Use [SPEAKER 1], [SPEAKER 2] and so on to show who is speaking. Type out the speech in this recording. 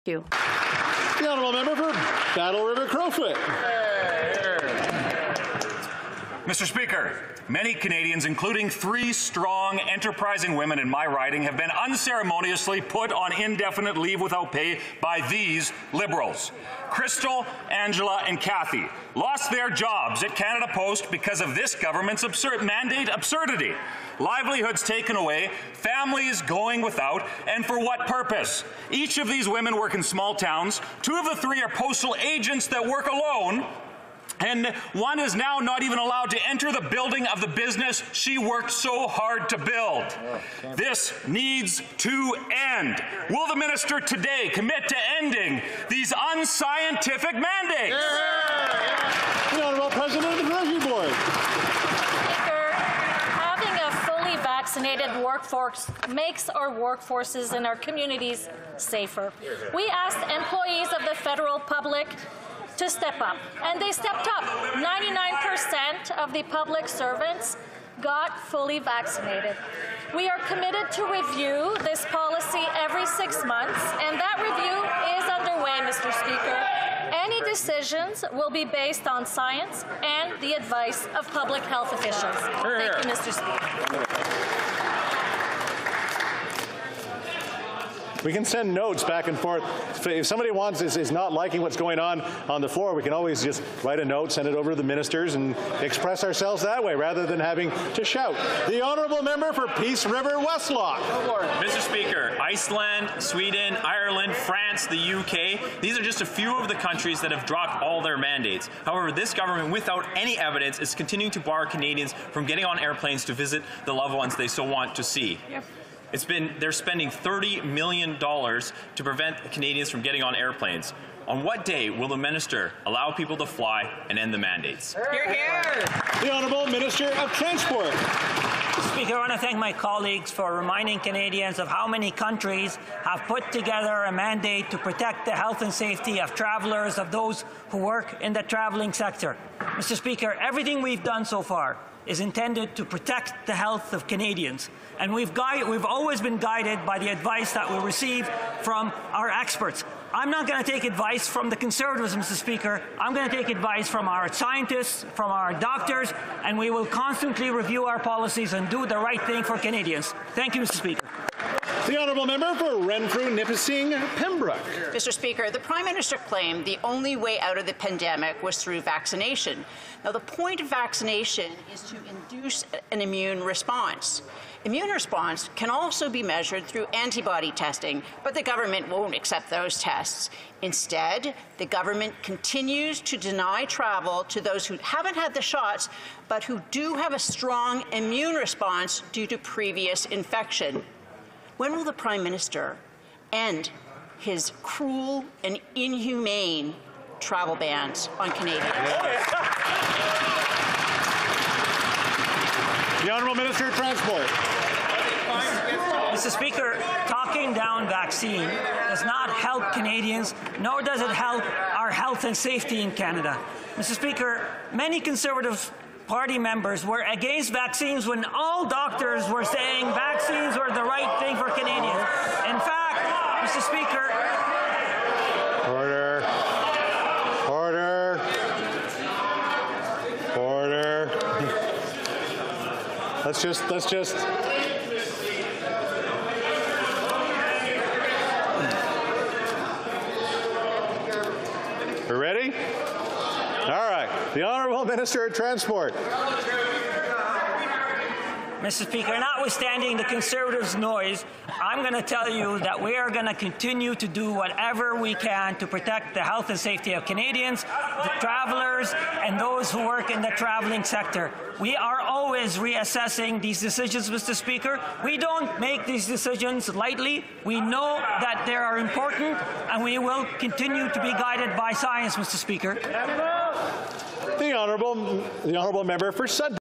[SPEAKER 1] you.
[SPEAKER 2] The honourable member for Battle River Crowfoot.
[SPEAKER 3] Mr. Speaker, many Canadians, including 3 strong, enterprising women in my riding, have been unceremoniously put on indefinite leave without pay by these Liberals. Crystal, Angela, and Kathy lost their jobs at Canada Post because of this government's mandate absurdity. Livelihoods taken away, families going without, and for what purpose? Each of these women work in small towns. 2 of the 3 are postal agents that work alone. And one is now not even allowed to enter the building of the business she worked so hard to build. This needs to end. Will the minister today commit to ending these unscientific mandates?
[SPEAKER 2] The Honourable President of the Treasury Board.
[SPEAKER 1] Speaker, having a fully vaccinated workforce makes our workforces in our communities safer. We asked employees of the federal public to step up, and they stepped up. 99% of the public servants got fully vaccinated. We are committed to review this policy every 6 months, and that review is underway, Mr. Speaker. Any decisions will be based on science and the advice of public health officials. Thank you, Mr. Speaker.
[SPEAKER 2] We can send notes back and forth. If somebody is not liking what's going on the floor, we can always just write a note, send it over to the ministers, and express ourselves that way, rather than having to shout. The honourable member for Peace River Westlock.
[SPEAKER 4] Mr. Speaker, Iceland, Sweden, Ireland, France, the UK, these are just a few of the countries that have dropped all their mandates. However, this government, without any evidence, is continuing to bar Canadians from getting on airplanes to visit the loved ones they so want to see. Yep. They're spending $30 million to prevent Canadians from getting on airplanes. On what day will the minister allow people to fly and end the mandates?
[SPEAKER 5] Hear, hear.
[SPEAKER 2] The Honourable Minister of Transport.
[SPEAKER 5] Speaker, I want to thank my colleagues for reminding Canadians of how many countries have put together a mandate to protect the health and safety of travellers, of those who work in the travelling sector. Mr. Speaker, everything we've done so far is intended to protect the health of Canadians. And we've always been guided by the advice that we receive from our experts. I'm not going to take advice from the Conservatives, Mr. Speaker. I'm going to take advice from our scientists, from our doctors, and we will constantly review our policies and do the right thing for Canadians. Thank you, Mr. Speaker.
[SPEAKER 2] The honourable member for Renfrew, Nipissing, Pembroke.
[SPEAKER 6] Mr. Speaker, the Prime Minister claimed the only way out of the pandemic was through vaccination. Now, the point of vaccination is to induce an immune response. Immune response can also be measured through antibody testing, but the government won't accept those tests. Instead, the government continues to deny travel to those who haven't had the shots, but who do have a strong immune response due to previous infection. When will the Prime Minister end his cruel and inhumane travel bans on Canadians?
[SPEAKER 2] The Honourable Minister of Transport.
[SPEAKER 5] Mr. Speaker, talking down vaccine does not help Canadians, nor does it help our health and safety in Canada. Mr. Speaker, many Conservative Party members were against vaccines when all doctors were saying vaccines were the right thing for Canadians. In fact, Mr. Speaker...
[SPEAKER 2] Order. Order. Order. Let's just... We're ready? All right. The Honourable Minister of Transport.
[SPEAKER 5] Mr. Speaker, notwithstanding the Conservatives' noise, I'm going to tell you that we are going to continue to do whatever we can to protect the health and safety of Canadians, the travellers, and those who work in the travelling sector. We are always reassessing these decisions, Mr. Speaker. We don't make these decisions lightly. We know that they are important, and we will continue to be guided by science, Mr. Speaker.
[SPEAKER 2] The honourable member for Sudbury.